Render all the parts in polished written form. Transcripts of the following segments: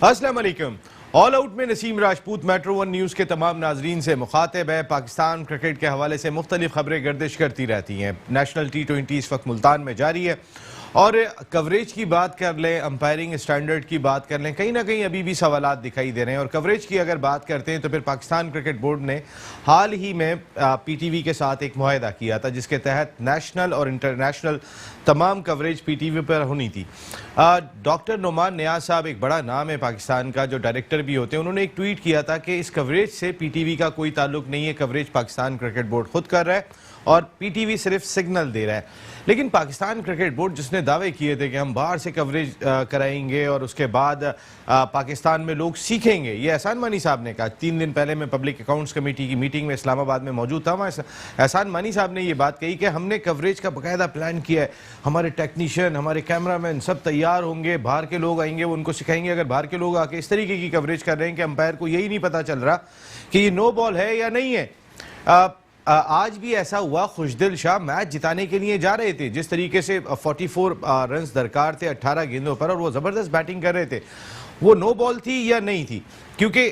अस्सलाम वालेकुम। All out में Naseem Rajput metro one news के तमाम नाजरीन से मुखातिब है। पाकिस्तान क्रिकेट के हवाले से मुख्तलिफ खबरें गर्दिश करती रहती हैं। नेशनल T20 इस वक्त मुल्तान में जारी है और कवरेज की बात कर लें, अंपायरिंग स्टैंडर्ड की बात कर लें, कहीं ना कहीं अभी भी सवालात दिखाई दे रहे हैं। और कवरेज की अगर बात करते हैं तो फिर पाकिस्तान क्रिकेट बोर्ड ने हाल ही में PTV के साथ एक मुआहदा किया था जिसके तहत नेशनल और इंटरनेशनल तमाम कवरेज PTV पर होनी थी। डॉक्टर नुमान नियाज साहब एक बड़ा नाम है पाकिस्तान का, जो डायरेक्टर भी होते हैं, उन्होंने एक ट्वीट किया था कि इस कवरेज से PTV का कोई ताल्लुक नहीं है, कवरेज पाकिस्तान क्रिकेट बोर्ड खुद कर रहा है और PTV सिर्फ सिग्नल दे रहा है। लेकिन पाकिस्तान क्रिकेट बोर्ड जिसने दावे किए थे कि हम बाहर से कवरेज कराएंगे और उसके बाद पाकिस्तान में लोग सीखेंगे, ये एहसान मानी साहब ने कहा। 3 दिन पहले मैं पब्लिक अकाउंट्स कमेटी की मीटिंग में इस्लामाबाद में मौजूद था, वहाँ एहसान मानी साहब ने ये बात कही कि हमने कवरेज का बाकायदा प्लान किया है, हमारे टेक्नीशियन, हमारे कैमरामैन सब तैयार होंगे, बाहर के लोग आएंगे, वो उनको सिखाएंगे। अगर बाहर के लोग आके इस तरीके की कवरेज कर रहे हैं कि अंपायर को यही नहीं पता चल रहा कि ये नो बॉल है या नहीं है। आज भी ऐसा हुआ, खुशदिल शाह मैच जिताने के लिए जा रहे थे, जिस तरीके से 44 रन दरकार थे 18 गेंदों पर और वो ज़बरदस्त बैटिंग कर रहे थे, वो नो बॉल थी या नहीं थी? क्योंकि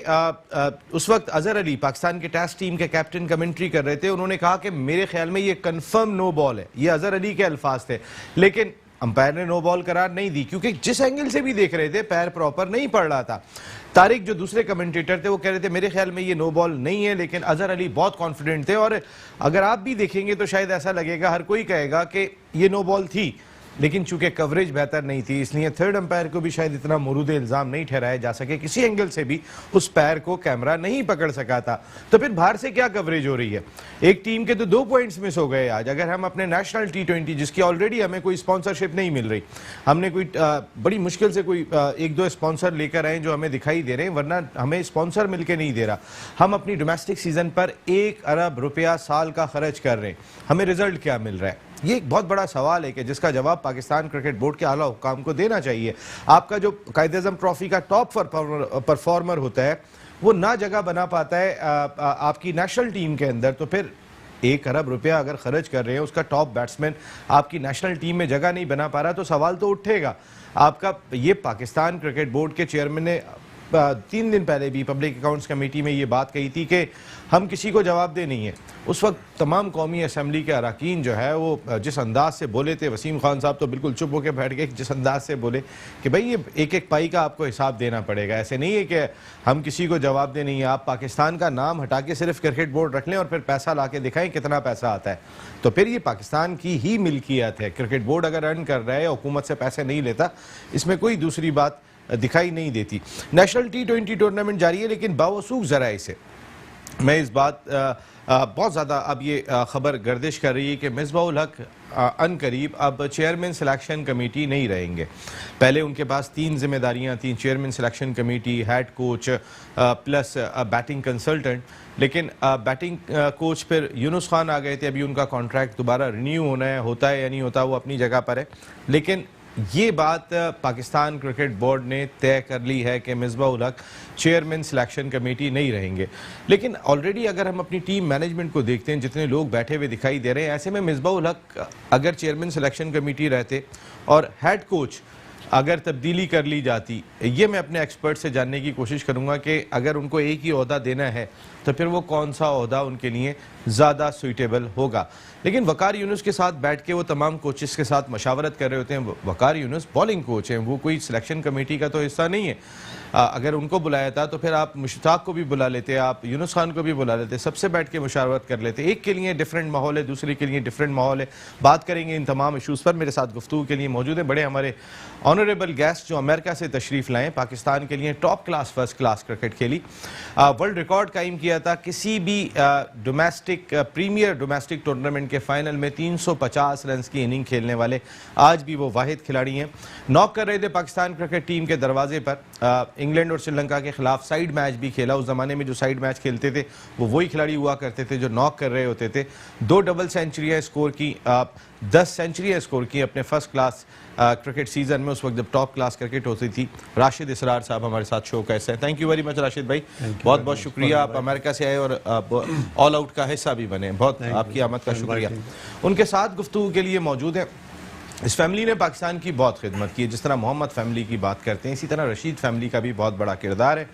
उस वक्त अजहर अली पाकिस्तान के टेस्ट टीम के कैप्टन कमेंट्री कर रहे थे, उन्होंने कहा कि मेरे ख्याल में ये कंफर्म नो बॉल है। ये अजहर अली के अल्फाज थे, लेकिन अंपायर ने नो बॉल करार नहीं दी क्योंकि जिस एंगल से भी देख रहे थे पैर प्रॉपर नहीं पड़ रहा था। तारिक जो दूसरे कमेंटेटर थे वो कह रहे थे मेरे ख्याल में ये नो बॉल नहीं है, लेकिन अजहर अली बहुत कॉन्फिडेंट थे। और अगर आप भी देखेंगे तो शायद ऐसा लगेगा, हर कोई कहेगा कि ये नो बॉल थी, लेकिन चूंकि कवरेज बेहतर नहीं थी इसलिए थर्ड अंपायर को भी शायद इतना मुरूद इल्ज़ाम नहीं ठहराया जा सके, किसी एंगल से भी उस पैर को कैमरा नहीं पकड़ सका था। तो फिर बाहर से क्या कवरेज हो रही है? एक टीम के तो 2 पॉइंट्स मिस हो गए आज। अगर हम अपने नेशनल T20 जिसकी ऑलरेडी हमें कोई स्पॉन्सरशिप नहीं मिल रही, हमने कोई बड़ी मुश्किल से कोई 1-2 स्पॉन्सर लेकर आए जो हमें दिखाई दे रहे हैं, वरना हमें स्पॉन्सर मिलकर नहीं दे रहा। हम अपनी डोमेस्टिक सीजन पर 1 अरब रुपया साल का खर्च कर रहे हैं, हमें रिजल्ट क्या मिल रहा है? ये एक बहुत बड़ा सवाल है कि जिसका जवाब पाकिस्तान क्रिकेट बोर्ड के आला हुकाम को देना चाहिए। आपका जो कायद-ए-आज़म ट्रॉफी का टॉप परफॉर्मर होता है वो ना जगह बना पाता है आपकी नेशनल टीम के अंदर, तो फिर 1 अरब रुपया अगर खर्च कर रहे हैं, उसका टॉप बैट्समैन आपकी नेशनल टीम में जगह नहीं बना पा रहा, तो सवाल तो उठेगा आपका। ये पाकिस्तान क्रिकेट बोर्ड के चेयरमैन ने 3 दिन पहले भी पब्लिक अकाउंट्स कमेटी में ये बात कही थी कि हम किसी को जवाबदेह नहीं है। उस वक्त तमाम कौमी असम्बली के अरकान जो है वो जिस अंदाज से बोले थे, वसीम खान साहब तो बिल्कुल चुप होकर बैठ गए, जिस अंदाज से बोले कि भाई ये एक एक पाई का आपको हिसाब देना पड़ेगा, ऐसे नहीं है कि हम किसी को जवाबदेह नहीं है। आप पाकिस्तान का नाम हटा के सिर्फ क्रिकेट बोर्ड रख लें और फिर पैसा ला के दिखाएं कितना पैसा आता है, तो फिर ये पाकिस्तान की ही मिल्कियत है। क्रिकेट बोर्ड अगर अर्न कर रहा है, हुकूमत से पैसे नहीं लेता, इसमें कोई दूसरी बात दिखाई नहीं देती। नेशनल T20 टूर्नामेंट जारी है, लेकिन बावसूख ज़राए से मैं इस बात बहुत ज़्यादा अब ये ख़बर गर्दिश कर रही है कि मिसबाहुल हक अनकरीब अब चेयरमैन सिलेक्शन कमेटी नहीं रहेंगे। पहले उनके पास 3 जिम्मेदारियां थीं, chairman selection committee, head coach plus batting consultant. लेकिन बैटिंग कोच फिर यूनुस खान आ गए थे, अभी उनका कॉन्ट्रैक्ट दोबारा रिन्यू होता है या नहीं होता, वो अपनी जगह पर है। लेकिन ये बात पाकिस्तान क्रिकेट बोर्ड ने तय कर ली है कि मिसबाहुल हक चेयरमैन सिलेक्शन कमेटी नहीं रहेंगे। लेकिन ऑलरेडी अगर हम अपनी टीम मैनेजमेंट को देखते हैं, जितने लोग बैठे हुए दिखाई दे रहे हैं, ऐसे में मिसबाहुल हक अगर चेयरमैन सिलेक्शन कमेटी रहते और हेड कोच अगर तब्दीली कर ली जाती, ये मैं अपने एक्सपर्ट से जानने की कोशिश करूंगा कि अगर उनको एक ही ओहदा देना है तो फिर वो कौन सा ओहदा उनके लिए ज़्यादा सूटेबल होगा। लेकिन वकार यूनुस के साथ बैठ के वो तमाम कोचेस के साथ मशावरत कर रहे होते हैं। वकार यूनुस बॉलिंग कोच हैं, वो कोई सिलेक्शन कमेटी का तो हिस्सा नहीं है। अगर उनको बुलाया था तो फिर आप मुश्ताक को भी बुला लेते, आप यूनुस खान को भी बुला लेते, सबसे बैठ के मुशावरत कर लेते। एक के लिए डिफरेंट माहौल है, दूसरे के लिए डिफरेंट माहौल है। बात करेंगे इन तमाम इशूज़ पर। मेरे साथ गुफ्तगू के लिए मौजूद है बड़े हमारे ऑनरेबल गेस्ट जो अमेरिका से तशरीफ़ लाएँ, पाकिस्तान के लिए top class first class cricket खेली, वर्ल्ड रिकॉर्ड कायम किया था किसी भी डोमेस्टिक प्रीमियर डोमेस्टिक टूर्नामेंट के फाइनल में 350 रन की इनिंग खेलने वाले आज भी वो वाहिद खिलाड़ी हैं। नॉक कर रहे थे पाकिस्तान क्रिकेट टीम के दरवाजे पर। इंग्लैंड और श्रीलंका के खिलाफ साइड मैच भी खेला। उस ज़माने में जो साइड मैच खेलते थे वो वही खिलाड़ी हुआ करते थे जो नॉक कर रहे होते थे। 2 डबल सेंचुरियाँ स्कोर की, 10 सेंचुरियाँ स्कोर की अपने फर्स्ट क्लास क्रिकेट सीजन में, उस वक्त जब टॉप क्लास क्रिकेट होती थी। राशिद इसरार साहब हमारे साथ शो कैसे हैं? Thank you very much Rashid भाई, बहुत बहुत शुक्रिया, आप अमेरिका से आए और ऑल आउट का हिस्सा भी बने, बहुत आपकी आमद का शुक्रिया। उनके साथ गुफ्तगू के लिए मौजूद है इस फैमिली ने पाकिस्तान की बहुत खिदमत की है। जिस तरह मोहम्मद फैमिली की बात करते हैं, इसी तरह रशीद फैमिली का भी बहुत बड़ा किरदार है।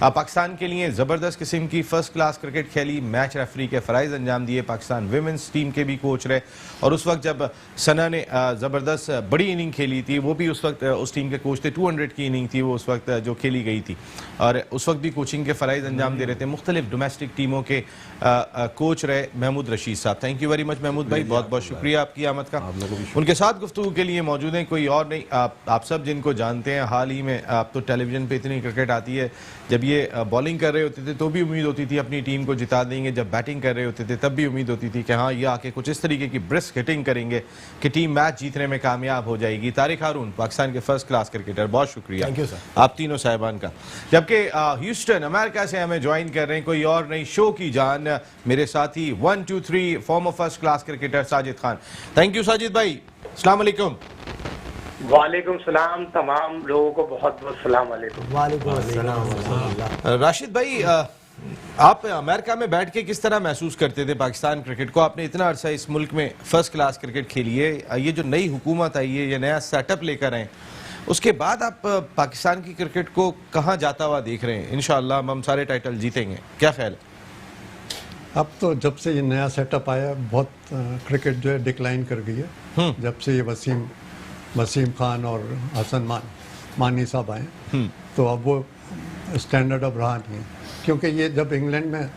पाकिस्तान के लिए ज़बरदस्त किस्म की फ़र्स्ट क्लास क्रिकेट खेली, मैच रेफरी के फ़राइज़ अंजाम दिए, पाकिस्तान विमेंस टीम के भी कोच रहे, और उस वक्त जब सना ने ज़बरदस्त बड़ी इनिंग खेली थी, वो भी उस वक्त उस टीम के कोच थे। 200 की इनिंग थी वो उस वक्त जो खेली गई थी, और उस वक्त भी कोचिंग के फ़राइज़ अंजाम दे रहे थे। मुख्तलिफ डोमेस्टिक टीमों के कोच रहे महमूद रशीद साहब। Thank you very much Mahmood भाई, बहुत बहुत शुक्रिया आपकी आमद का। उनके साथ गुफ्तगू के लिए मौजूद हैं कोई और नहीं, आप सब जिनको जानते हैं। हाल ही में आप तो टेलीविज़न पे इतनी क्रिकेट आती है, जब ये बॉलिंग कर रहे होते थे तो भी उम्मीद होती थी अपनी टीम को जिता देंगे, जब बैटिंग कर रहे होते थे तब भी उम्मीद होती थी कि हाँ ये आके कुछ इस तरीके की ब्रिस्क हिटिंग करेंगे कि टीम मैच जीतने में कामयाब हो जाएगी। तारिक हारून पाकिस्तान के फर्स्ट क्लास क्रिकेटर, बहुत शुक्रिया थैंक यू सर आप तीनों साहिबान का। जबकि ह्यूस्टन अमेरिका से हमें ज्वाइन कर रहे हैं कोई और नहीं, शो की जान मेरे साथी 1 2 3 farmer first class cricketer Sajid Khan. Thank you Sajid भाई, अस्सलाम वालेकुम। वालेकुम सलाम, तमाम लोगों को बहुत बहुत सलाम वालेकुम। वालेकुम अस्सलाम। राशिद भाई, आप अमेरिका में बैठ के किस तरह महसूस करते थे पाकिस्तान क्रिकेट को? आपने इतना अरसा इस मुल्क में फर्स्ट क्लास क्रिकेट खेली है, ये जो नई हुकूमत आई है, ये नया सेटअप लेकर आए, उसके बाद आप पाकिस्तान की क्रिकेट को कहाँ जाता हुआ देख रहे हैं? इंशाअल्लाह हम सारे टाइटल जीतेंगे, क्या ख्याल है? अब तो जब से ये नया सेटअप आया, बहुत क्रिकेट जो है डिक्लाइन कर गई है। जब से ये वसीम खान और हसन मानी साहब आए, तो अब वो स्टैंडर्ड अब रहा नहीं है, क्योंकि ये जब इंग्लैंड में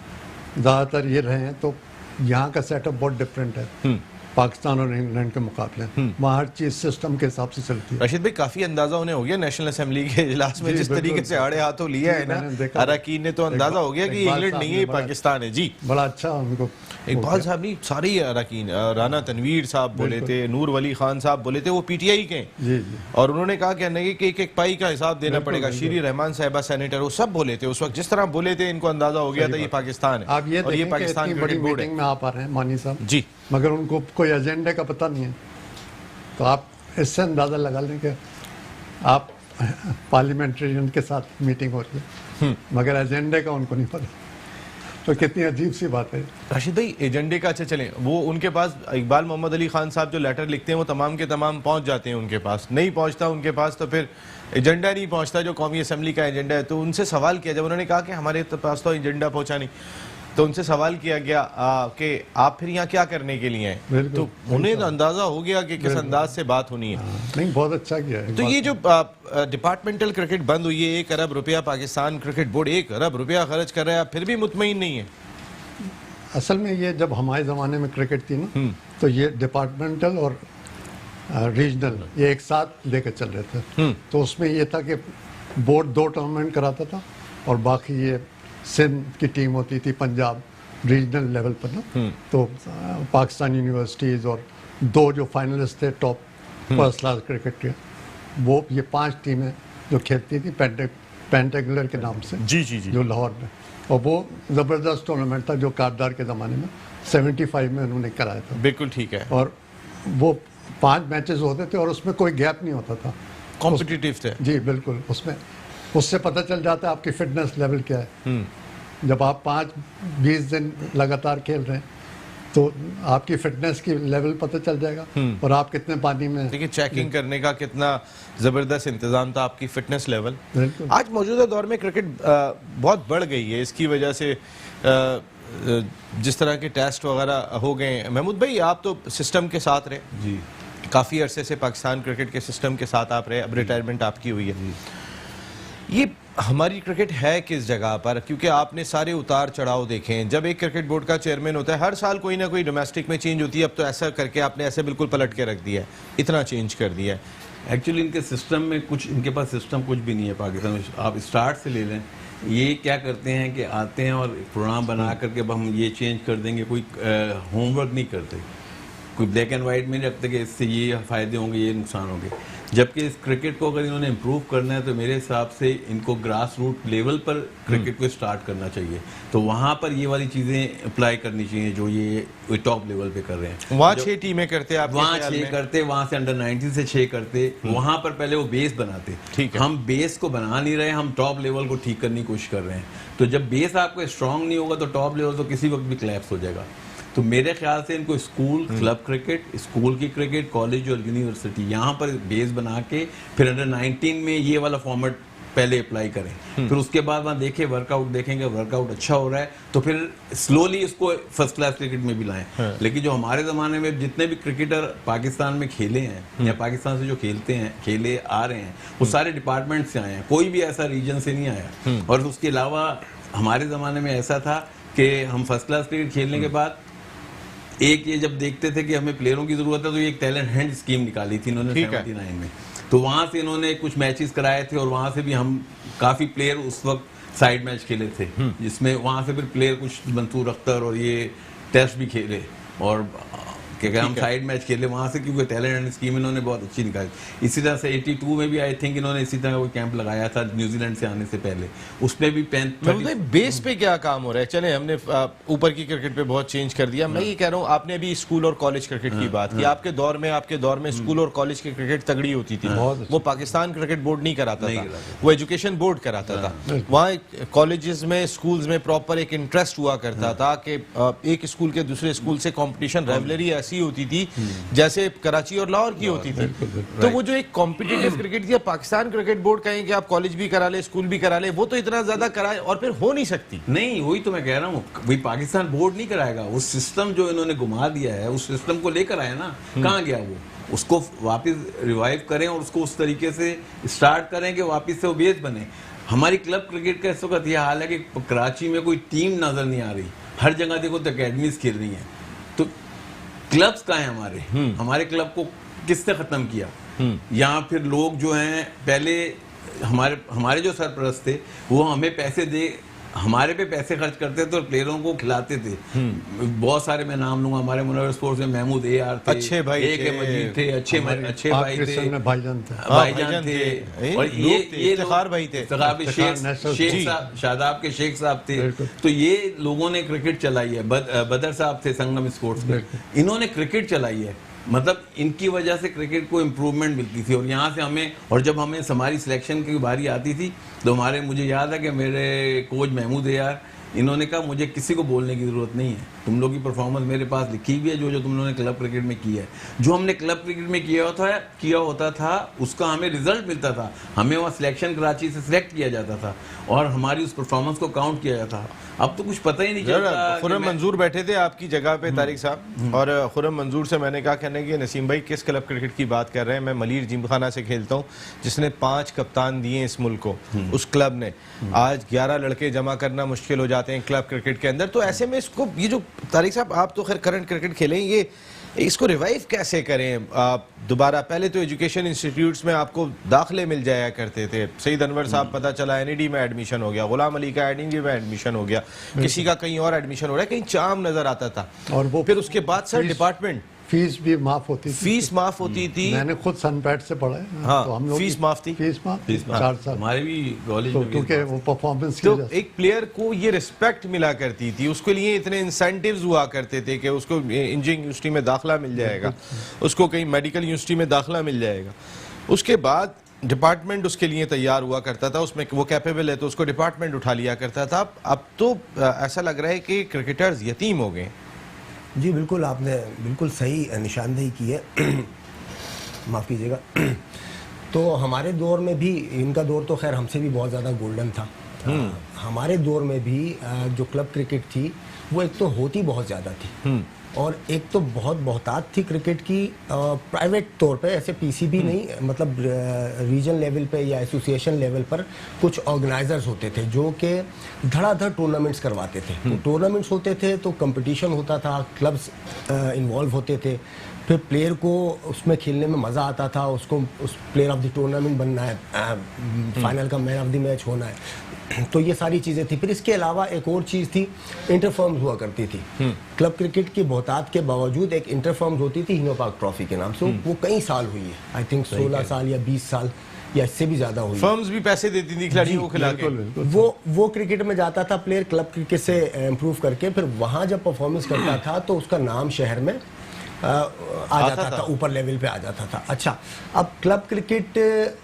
ज़्यादातर ये रहे हैं तो यहाँ का सेटअप बहुत डिफरेंट है पाकिस्तान और इंग्लैंड के मुकाबले। वहाँ हर चीज़ सिस्टम के हिसाब से चलती है। रशीद भाई, काफ़ी अंदाजा उन्हें हो गया नेशनल असेंबली के इजलास में जिस तरीके से आड़े हाथों लिया है ना अरकान ने, तो अंदाजा हो गया कि इंग्लैंड नहीं है, पाकिस्तान है। जी, बड़ा अच्छा उनको इकबाल साहब नहीं, सारे अरकान, राना तनवीर साहब बोले थे, नूर वली खान साहब बोले थे, वो पीटीआई के हैं, जी जी, और उन्होंने कहा कि एक एक पाई का हिसाब देना पड़ेगा। शीरी रहमान साहिबा सेनेटर, वो सब बोले थे उस वक्त, जिस तरह बोले थे इनको अंदाजा हो गया था ये पाकिस्तान है। आप ये और ये पाकिस्तान इतनी बड़ी मीटिंग में आप आ रहे हैं मानी साहब जी, मगर उनको कोई एजेंडे का पता नहीं है, तो आप इससे अंदाज़ा लगा लें कि आप पार्लियामेंट्रियन के साथ मीटिंग हो रही है मगर एजेंडे का उनको नहीं पता, तो कितनी अजीब सी बात है। राशिद भाई, एजेंडे का अच्छा चलें, वो उनके पास इकबाल मोहम्मद अली खान साहब जो लेटर लिखते हैं वो तमाम के तमाम पहुंच जाते हैं उनके पास, नहीं पहुंचता उनके पास तो फिर एजेंडा नहीं पहुंचता जो कौमी असम्बली का एजेंडा है। तो उनसे सवाल किया, जब उन्होंने कहा कि हमारे पास तो एजेंडा पहुंचा नहीं, तो उनसे सवाल किया गया कि आप फिर यहाँ क्या करने के लिए हैं? तो उन्हें अंदाजा हो गया कि किस अंदाज से बात होनी है। नहीं, बहुत अच्छा किया है। तो ये जो डिपार्टमेंटल क्रिकेट बंद हुई है, 1 अरब रुपया पाकिस्तान क्रिकेट बोर्ड 1 अरब रुपया खर्च कर रहा है, फिर भी मुतमईन नहीं है। असल में ये जब हमारे ज़माने में क्रिकेट थी ना, तो ये डिपार्टमेंटल और रीजनल ये एक साथ लेकर चल रहे थे। तो उसमें ये था कि बोर्ड 2 टूर्नामेंट कराता था और बाकी ये सिंध की टीम होती थी पंजाब रीजनल लेवल पर ना, तो पाकिस्तान यूनिवर्सिटीज़ और 2 जो फाइनलिस्ट थे टॉप फर्स्ट क्लास क्रिकेट के, वो ये 5 टीमें जो खेलती थी पेंटेगुलर के नाम से, जी जी जी, जो लाहौर में, और वो ज़बरदस्त टूर्नामेंट था जो कारदार के ज़माने में 75 में उन्होंने कराया था। बिल्कुल ठीक है। और वो 5 मैचेस होते थे और उसमें कोई गैप नहीं होता था, कॉम्पिटिटिव थे। जी बिल्कुल, उसमें उससे पता चल जाता है आपकी फिटनेस लेवल क्या है। जब आप 5-20 दिन लगातार खेल रहे हैं तो आपकी फिटनेस की लेवल पता चल जाएगा और आप कितने पानी में। देखिए, चेकिंग करने का कितना ज़बरदस्त इंतज़ाम था, आपकी फिटनेस लेवल। बिल्कुल। आज मौजूदा दौर में क्रिकेट बहुत बढ़ गई है, इसकी वजह से जिस तरह के टेस्ट वगैरह हो गए हैं। महमूद भाई, आप तो सिस्टम के साथ रहे जी, काफ़ी अरसे से पाकिस्तान क्रिकेट के सिस्टम के साथ आप रहे, अब रिटायरमेंट आपकी हुई है। ये हमारी क्रिकेट है किस जगह पर? क्योंकि आपने सारे उतार चढ़ाव देखे हैं। जब एक क्रिकेट बोर्ड का चेयरमैन होता है, हर साल कोई ना कोई डोमेस्टिक में चेंज होती है। अब तो ऐसा करके आपने ऐसे बिल्कुल पलट के रख दिया है, इतना चेंज कर दिया है। एक्चुअली इनके सिस्टम में कुछ, इनके पास सिस्टम कुछ भी नहीं है पाकिस्तान में। आप स्टार्ट से ले लें, ये क्या करते हैं कि आते हैं और प्रोग्राम बना करके अब हम ये चेंज कर देंगे, कोई होमवर्क नहीं करते, कोई ब्लैक एंड वाइट में नहीं रखते कि इससे ये फ़ायदे होंगे ये नुकसान होंगे। जबकि इस क्रिकेट को अगर इन्होंने इम्प्रूव करना है तो मेरे हिसाब से इनको ग्रास रूट लेवल पर क्रिकेट को स्टार्ट करना चाहिए, तो वहाँ पर ये वाली चीज़ें अप्लाई करनी चाहिए जो ये टॉप लेवल पे कर रहे हैं। वहाँ 6 टीमें करते, आप वहाँ 6 करते, वहाँ से अंडर 19 से 6 करते, वहाँ पर पहले वो बेस बनाते। ठीक है, हम बेस को बना नहीं रहे, हम टॉप लेवल को ठीक करने की कोशिश कर रहे हैं। तो जब बेस आपको स्ट्रांग नहीं होगा तो टॉप लेवल तो किसी वक्त भी क्लैप्स हो जाएगा। तो मेरे ख्याल से इनको स्कूल, क्लब क्रिकेट, स्कूल की क्रिकेट, कॉलेज और यूनिवर्सिटी यहाँ पर बेस बना के फिर अंडर 19 में ये वाला फॉर्मेट पहले अप्लाई करें, फिर उसके बाद वहाँ देखें, वर्कआउट देखेंगे, वर्कआउट अच्छा हो रहा है तो फिर स्लोली इसको फर्स्ट क्लास क्रिकेट में भी लाएं। लेकिन जो हमारे ज़माने में जितने भी क्रिकेटर पाकिस्तान में खेले हैं या पाकिस्तान से जो खेले आ रहे हैं वो सारे डिपार्टमेंट से आए हैं, कोई भी ऐसा रीजन से नहीं आया। और उसके अलावा हमारे ज़माने में ऐसा था कि हम फर्स्ट क्लास क्रिकेट खेलने के बाद एक ये जब देखते थे कि हमें प्लेयरों की ज़रूरत है तो ये एक टैलेंट हंट स्कीम निकाली थी इन्होंने 79 में, तो वहाँ से इन्होंने कुछ मैचेस कराए थे और वहाँ से भी हम काफ़ी प्लेयर उस वक्त साइड मैच खेले थे, जिसमें वहाँ से फिर प्लेयर कुछ मंसूर अख्तर और ये टेस्ट भी खेले और क्या हम साइड मैच खेले वहाँ से, क्योंकि टैलेंट स्कीम इन्होंने बहुत अच्छी निकाली। इसी तरह से 82 में भी आई थिंक इन्होंने इसी तरह कोई कैंप लगाया था न्यूजीलैंड से आने से पहले, उसमें भी बेस पे क्या काम हो रहा है। चले हमने ऊपर की क्रिकेट पे बहुत चेंज कर दिया, मैं ये कह रहा हूँ आपने अभी स्कूल और कॉलेज क्रिकेट की बात की, आपके दौर में स्कूल और कॉलेज की क्रिकेट तगड़ी होती थी, वो पाकिस्तान क्रिकेट बोर्ड नहीं कराता था, वो एजुकेशन बोर्ड कराता था। वहाँ कॉलेजेस में, स्कूल्स में प्रॉपर एक इंटरेस्ट हुआ करता था कि एक स्कूल के दूसरे स्कूल से कॉम्पिटिशन, रेवलरी ऐसी होती थी जैसे कराची और लाहौर की होती थी। तो वो जो एक कॉम्पिटिटिव क्रिकेट थी, पाकिस्तान क्रिकेट बोर्ड कहें कि आप कॉलेज भी करा ले, स्कूल भी करा ले, वो तो इतना ज्यादा कराए और फिर हो नहीं सकती। नहीं, वही तो मैं कह रहा हूँ, वही पाकिस्तान बोर्ड नहीं कराएगा, वो सिस्टम जो इन्होंने घुमा दिया है उस सिस्टम को लेकर आए ना, कहाँ गया वो, उसको वापस रिवाइव करें और उसको उस तरीके से स्टार्ट करें कि वापस से वो बेस बने। हमारी क्लब क्रिकेट का इस वक्त यह हाल है कि कराची में कोई टीम नजर नहीं आ रही, हर जगह देखो तो अकेडमीज खेल रही हैं, तो क्लब्स कहाँ हैं हमारे क्लब को किसने खत्म किया? यहाँ फिर लोग जो हैं पहले हमारे जो सरपरस्त थे वो हमें पैसे दे, हमारे पे पैसे खर्च करते थे और प्लेयरों को खिलाते थे। बहुत सारे मैं नाम लूंगा, हमारे मुनव्वर स्पोर्ट्स में महमूद AR थे, अच्छे भाई थे, मजीद थे, अच्छे भाई थे, भाईजान थे और ये इफ्तिखार भाई थे, शादाब के शेख साहब थे। तो ये लोगों ने क्रिकेट चलाई है, बदर साहब थे संगम स्पोर्ट्स में, इन्होंने क्रिकेट चलाई है, मतलब इनकी वजह से क्रिकेट को इम्प्रूवमेंट मिलती थी। और यहाँ से हमें, और जब हमें हमारी सिलेक्शन की बारी आती थी तो मुझे याद है कि मेरे कोच महमूद AR, इन्होंने कहा मुझे किसी को बोलने की ज़रूरत नहीं है, तुम लोग की परफॉर्मेंस मेरे पास लिखी भी है, जो तुम लोगों ने क्लब क्रिकेट में किया है, जो हमने क्लब क्रिकेट में किया होता था उसका हमें रिजल्ट मिलता था, हमें वहाँ सिलेक्शन कराची से सिलेक्ट किया जाता था और हमारी उस परफॉर्मेंस को काउंट किया जाता था। अब तो कुछ पता ही नहीं चलता। खुर्रम मंजूर बैठे थे आपकी जगह पे तारिक साहब, और खुर्रम मंजूर से मैंने कहा, कहने कि नसीम भाई किस क्लब क्रिकेट की बात कर रहे हैं, मैं मलीर जिमखाना से खेलता हूँ जिसने 5 कप्तान दिए इस मुल्क को, उस क्लब ने आज 11 लड़के जमा करना मुश्किल हो जाते हैं क्लब क्रिकेट के अंदर। तो ऐसे में इसको, ये जो तारिक साहब आप तो खैर करंट क्रिकेट खेलें, ये इसको रिवाइव कैसे करें दोबारा? पहले तो एजुकेशन इंस्टीट्यूट्स में आपको दाखिले मिल जाया करते थे, सईद अनवर साहब पता चला NED में एडमिशन हो गया, गुलाम अली का NED में एडमिशन हो गया, किसी का कहीं और एडमिशन हो रहा है, कहीं चाम नजर आता था, और वो फिर उसके बाद सर डिपार्टमेंट फीस भी माफ होती थी, फीस माफ होती थी। मैंने खुद सनपैट से पढ़ा है। हाँ, तो हम लोग फीस माफ थी, 4 साल हमारे भी कॉलेज में, क्योंकि वो परफॉर्मेंस तो एक प्लेयर को ये रिस्पेक्ट मिला करती थी, उसके लिए इतने इंसेंटिव्स हुआ करते थे कि उसको इंजीनियरिंग यूनिवर्सिटी में दाखिला मिल जाएगा, उसको कहीं मेडिकल यूनिवर्सिटी में दाखिला मिल जाएगा, उसके बाद डिपार्टमेंट उसके लिए तैयार हुआ करता था, उसमें वो कैपेबल है तो उसको डिपार्टमेंट उठा लिया करता था। अब तो ऐसा लग रहा है कि क्रिकेटर्स यतीम हो गए। जी बिल्कुल, आपने बिल्कुल सही निशानदेही की है, माफ़ कीजिएगा। तो हमारे दौर में भी, इनका दौर तो खैर हमसे भी बहुत ज़्यादा गोल्डन था, हमारे दौर में भी जो क्लब क्रिकेट थी वो एक तो होती बहुत ज़्यादा थी और एक तो बहुत बहुतात थी क्रिकेट की प्राइवेट तौर पे, ऐसे PCB नहीं, मतलब रीजन लेवल पे या एसोसिएशन लेवल पर कुछ ऑर्गेनाइजर्स होते थे जो कि धड़ाधड़ टूर्नामेंट्स करवाते थे। तो टूर्नामेंट्स होते थे तो कंपटीशन होता था, क्लब्स इन्वॉल्व होते थे, फिर प्लेयर को उसमें खेलने में मज़ा आता था, उसको उस प्लेयर ऑफ द टूर्नामेंट बनना है, फाइनल का मैन ऑफ द मैच होना है, तो ये सारी चीज़ें थी। फिर इसके अलावा एक और चीज़ थी, इंटरफर्म्स हुआ करती थी। क्लब क्रिकेट की बहुतात के बावजूद एक इंटरफर्म्स होती थी हिनो पार्क ट्रॉफी के नाम से, वो कई साल हुई है, आई थिंक 16 साल या 20 साल या इससे भी ज़्यादा हुई। फर्म्स भी पैसे देती थी खिलाड़ियों को खिला के, वो क्रिकेट में जाता था प्लेयर, क्लब क्रिकेट से इम्प्रूव करके, फिर वहाँ जब परफॉर्मेंस करता था तो उसका नाम शहर में आ जाता था, ऊपर लेवल पे आ जाता था। अच्छा, अब क्लब क्रिकेट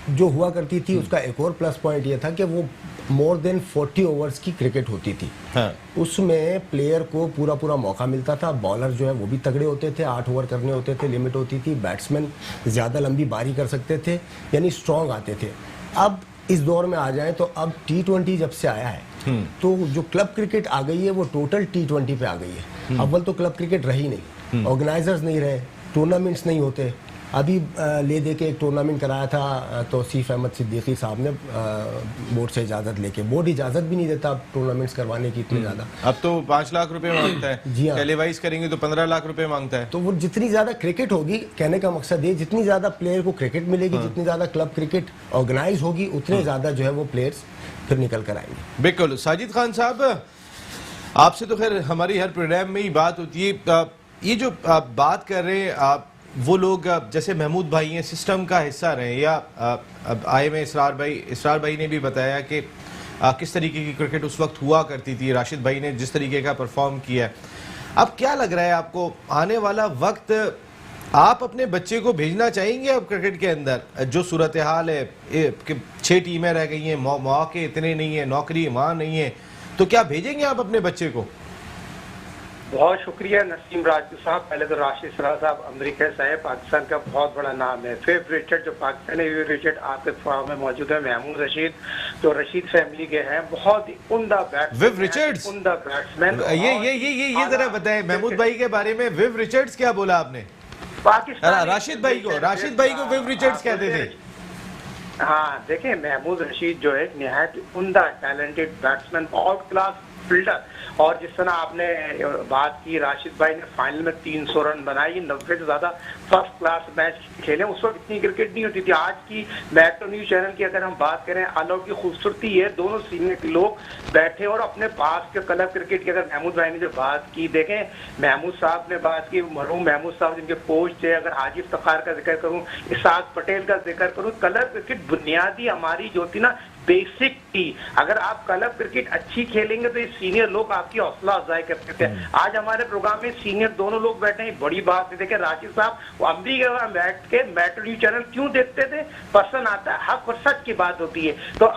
जो हुआ करती थी उसका एक और प्लस पॉइंट ये था कि वो मोर देन 40 ओवर्स की क्रिकेट होती थी। हाँ। उसमें प्लेयर को पूरा पूरा मौका मिलता था, बॉलर जो है वो भी तगड़े होते थे, 8 ओवर करने होते थे, लिमिट होती थी, बैट्समैन ज़्यादा लंबी बारी कर सकते थे, यानी स्ट्रॉन्ग आते थे। अब इस दौर में आ जाएं तो अब T20 जब से आया है तो जो क्लब क्रिकेट आ गई है वो टोटल T20 पे आ गई है। अव्वल तो क्लब क्रिकेट रही नहीं, ऑर्गेनाइजर्स नहीं रहे, टूर्नामेंट्स नहीं होते। अभी ले दे के एक टूर्नामेंट कराया था तौसीफ अहमद सिद्दीकी साहब ने बोर्ड से इजाज़त लेके, बोर्ड इजाज़त भी नहीं देता टूर्नामेंट्स करवाने की इतने ज़्यादा। अब तो 5 लाख रुपए मांगता है, जी हाँ। टेलीवाइज करेंगे तो 15 लाख रुपए मांगता है। तो वो जितनी ज़्यादा क्रिकेट होगी, कहने का मकसद ये, जितनी ज़्यादा प्लेयर को क्रिकेट मिलेगी, जितनी ज़्यादा क्लब क्रिकेट ऑर्गेनाइज होगी, उतने ज़्यादा जो है वो प्लेयर्स फिर निकल कर आएंगे। बिल्कुल। साजिद खान साहब, आपसे तो खैर हमारी हर प्रोग्राम में ही बात होती है, ये जो आप बात कर रहे हैं, आप वो लोग जैसे महमूद भाई हैं, सिस्टम का हिस्सा रहे, या अब आए में इसरार भाई ने भी बताया कि किस तरीके की क्रिकेट उस वक्त हुआ करती थी, राशिद भाई ने जिस तरीके का परफॉर्म किया है। अब क्या लग रहा है आपको, आने वाला वक्त आप अपने बच्चे को भेजना चाहेंगे अब क्रिकेट के अंदर? जो सूरत हाल है कि 6 टीमें रह गई हैं, मौके इतने नहीं है, नौकरी वहाँ नहीं है, तो क्या भेजेंगे आप अपने बच्चे को? बहुत शुक्रिया नसीम राजपूत साहब। पहले तो राशिद साहब अमेरिका से आए, पाकिस्तान का बहुत बड़ा नाम है। फिर रिचर्ड जो पाकिस्तानी रिचर्ड आपके फॉर्म में मौजूद है, महमूद रशीद जो रशीद फैमिली के हैं, बहुत ही उम्दा बैट्समैन। ये जरा बताएं महमूद भाई के बारे में, विव रिचर्ड्स क्या बोला आपने? पाकिस्तान राशिद भाई को विव रिचर्ड्स कहते थे। हाँ, देखें महमूद रशीद जो है निहायत उम्दा talented batsman, out class fielder. और जिस तरह आपने बात की, राशिद भाई ने फाइनल में 300 रन बनाई, 90 से ज्यादा फर्स्ट क्लास मैच खेले। उस वक्त इतनी क्रिकेट नहीं होती थी। आज की मैट्रो न्यूज चैनल की अगर हम बात करें, अलग की खूबसूरती है, दोनों सीनियर के लोग बैठे और अपने पास के क्लब क्रिकेट की अगर महमूद भाई ने जो बात की, देखें महमूद साहब ने बात की, मरहूम महमूद साहब जिनके कोच थे, अगर हाजी इफ्तिखार का जिक्र करूं, इसाक पटेल का जिक्र करूं, क्लब क्रिकेट बुनियादी हमारी जो थी ना बेसिक थी। अगर आप क्लब क्रिकेट अच्छी खेलेंगे तो ये सीनियर लोग आपकी हौसला अफजाई करते थे। आज हमारे प्रोग्राम में सीनियर दोनों लोग बैठे हैं, बड़ी बात है। देखिए राशिद साहब वो अमरीका में बैठ के मैट्रो न्यूज चैनल क्यों देखते थे? पसंद आता है, हक और सच की बात होती है। तो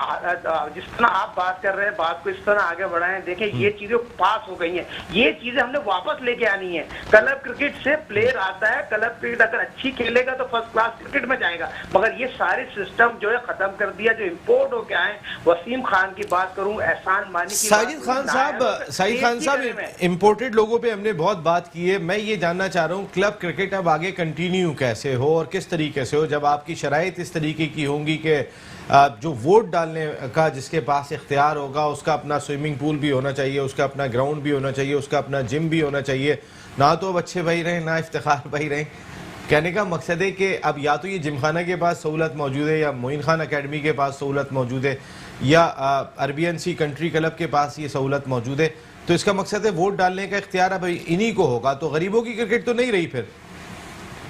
जिस तरह आप बात कर रहे हैं, बात को इस तरह आगे बढ़ाएं। देखिए ये चीजें पास हो गई हैं, ये चीजें हमने वापस लेके आनी है। क्लब क्रिकेट से प्लेयर आता है, क्लब क्रिकेट अगर अच्छी खेलेगा तो फर्स्ट क्लास क्रिकेट में जाएगा, मगर ये सारे सिस्टम जो है खत्म कर दिया, जो इम्पोर्ट हो गया है। वसीम खान की बात करूं, एहसान मानी की, साजिद खान साहब इंपोर्टेड लोगों पे हमने बहुत बात की है। मैं ये जानना चाह रहा हूँ क्लब क्रिकेट अब आगे कंटिन्यू कैसे हो और किस तरीके से हो, जब आपकी शराइत इस तरीके की होंगी कि जो वोट डालने का जिसके पास इख्तियार होगा उसका अपना स्विमिंग पूल भी होना चाहिए, उसका अपना ग्राउंड भी होना चाहिए, उसका अपना जिम भी होना चाहिए। ना तो अब अच्छे भाई रहें, ना इफ्तिखार भाई रहें। कहने का मकसद है कि अब या तो ये जिमखाना के पास सहूलत मौजूद है, या मोइन खान अकेडमी के पास सहूलत मौजूद है, या अरबियन सी कंट्री क्लब के पास ये सहूलत मौजूद है। तो इसका मकसद है वोट डालने का इख्तियार अब इन्हीं को होगा। तो गरीबों की क्रिकेट तो नहीं रही फिर।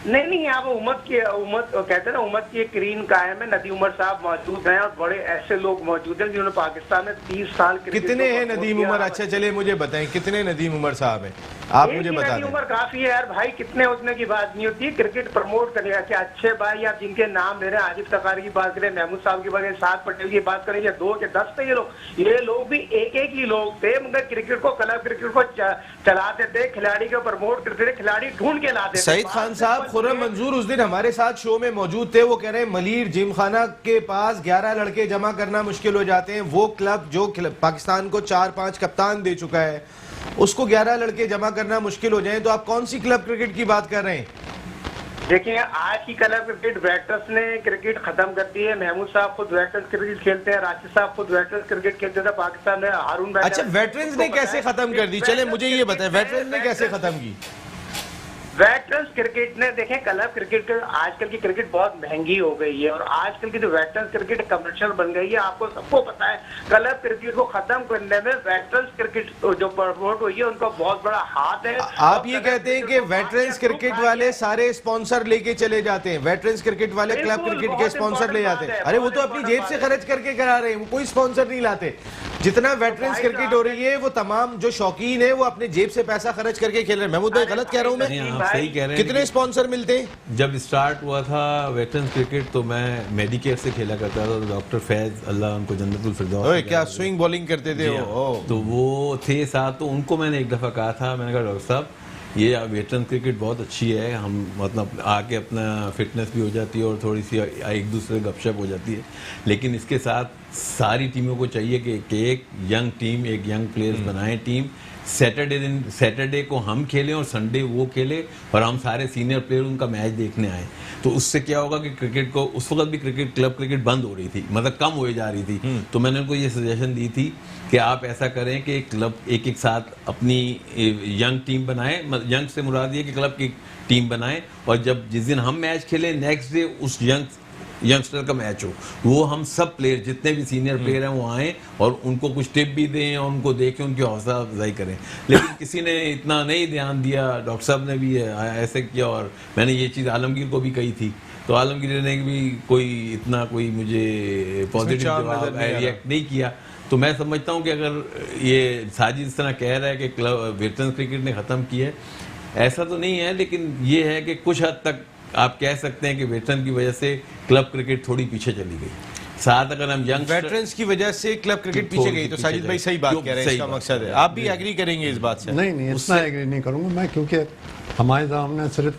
नहीं, यहाँ पर उम्मत कहते हैं ना, उम्मत की एक रीन कायम है। नदीम उमर साहब मौजूद हैं और बड़े ऐसे लोग मौजूद हैं जिन्होंने पाकिस्तान में 30 साल कितने हैं नदीम उमर? अच्छा चले मुझे बताएं कितने नदीम उमर साहब हैं, आप मुझे बता दें। उम्र काफी है यार भाई, कितने उतने की बात नहीं होती। क्रिकेट प्रमोट करेगा क्या अच्छे भाई, आप जिनके नाम ले रहे हैं, आजिफ तकारी की बात करें, महमूद साहब की बात करें, साद पटेल की बात करें, या 2 के 10 थे ये लोग भी एक ही लोग थे, मगर क्रिकेट को क्लब क्रिकेट को चलाते थे, खिलाड़ी को प्रमोट करते थे, खिलाड़ी ढूंढ के लाते थे। सईद खान साहब खुर्रम मंजूर उस दिन हमारे साथ शो में मौजूद थे। वो कह रहे हैं मलीर जिमखाना के पास 11 लड़के जमा करना मुश्किल हो जाते हैं। वो क्लब जो पाकिस्तान को 4-5 कप्तान दे चुका है, उसको 11 लड़के जमा करना मुश्किल हो जाए, तो आप कौन सी क्लब क्रिकेट की बात कर रहे हैं? देखिए आज की क्लब क्रिकेट वेटरन्स ने क्रिकेट खत्म कर दी है। महमूद साहब खुद वेटरन्स क्रिकेट खेलते हैं, राशिद साहब खुद वेटरन्स क्रिकेट खेलते थे पाकिस्तान में। हारून अच्छा, वेटरन्स ने कैसे खत्म कर दी? चले मुझे ये बताएं, वेटरन्स ने कैसे खत्म की? वेटरन्स क्रिकेट ने, देखें क्लब क्रिकेट, आजकल की क्रिकेट बहुत महंगी हो गई है और आजकल की जो वेटरन्स क्रिकेट कमर्शियल बन गई है, आपको सबको पता है। क्लब क्रिकेट को खत्म करने में वेटरन्स क्रिकेट जो प्रमोट हुई है उनका बहुत बड़ा हाथ है। आप ये कहते हैं कि वेटरन्स क्रिकेट वाले सारे स्पॉन्सर लेके चले जाते हैं, वेटरन्स क्रिकेट वाले क्लब क्रिकेट के स्पॉन्सर ले जाते हैं। अरे वो तो अपनी जेब से खर्च करके करा रहे हैं, वो कोई स्पॉन्सर नहीं लाते। जितना वेटरन्स क्रिकेट हो रही है वो तमाम जो शौकीन है वो अपने जेब से पैसा खर्च करके खेल रहे हैं। महमूद भाई गलत कह रहा हूँ नहीं, मैं? आप सही कह रहे हैं। कितने स्पॉन्सर मिलते हैं? जब स्टार्ट हुआ था वेटरन्स क्रिकेट तो मैं मेडिकेयर से खेला करता था, तो डॉक्टर फैज, अल्लाह उनको जन्नतुल फिरदौस। ओए क्या स्विंग बॉलिंग करते थे वो? तो वो थे साथ, तो उनको मैंने एक दफ़ा कहा था, मैंने कहा डॉक्टर साहब ये वेटरन क्रिकेट बहुत अच्छी है, हम मतलब आके अपना फिटनेस भी हो जाती है और थोड़ी सी एक दूसरे गपशप हो जाती है, लेकिन इसके साथ सारी टीमों को चाहिए कि एक यंग टीम, एक यंग प्लेयर्स बनाएं टीम। सैटरडे को हम खेलें और संडे वो खेले और हम सारे सीनियर प्लेयर उनका मैच देखने आए। तो उससे क्या होगा कि क्रिकेट को, उस वक्त भी क्रिकेट क्लब क्रिकेट बंद हो रही थी, मतलब कम हो जा रही थी, तो मैंने उनको ये सजेशन दी थी कि आप ऐसा करें कि क्लब एक साथ अपनी यंग टीम बनाएं, यंग से मुराद ये कि क्लब की टीम बनाएं, और जब जिस दिन हम मैच खेलें नेक्स्ट डे उस यंगस्टर का मैच हो, वो हम सब प्लेयर जितने भी सीनियर प्लेयर हैं वो आएँ और उनको कुछ टिप भी दें और उनको देखें, उनकी हौसला अफजाई करें। लेकिन किसी ने इतना नहीं ध्यान दिया, डॉक्टर साहब ने भी ऐसे किया, और मैंने ये चीज़ आलमगीर को भी कही थी, तो आलमगीर ने भी कोई मुझे पॉजिटिव जवाब रिएक्ट नहीं किया। तो मैं समझता हूँ कि अगर ये साजिद इस तरह कह रहा है कि क्लब वेटरन क्रिकेट ने ख़त्म किया है, ऐसा तो नहीं है, लेकिन ये है कि कुछ हद तक आप कह सकते हैं कि वेटरन की वजह से क्लब क्रिकेट थोड़ी पीछे चली गई। साथ अगर हम यंग वेटरन्स की वजह से क्लब क्रिकेट पीछे गई, तो साजिद भाई सही बात कह रहे हैं, इसका मकसद है। आप भी एग्री करेंगे इस बात से? नहीं, इतना एग्री नहीं करूंगा मैं, क्योंकि हमारे सामने सिर्फ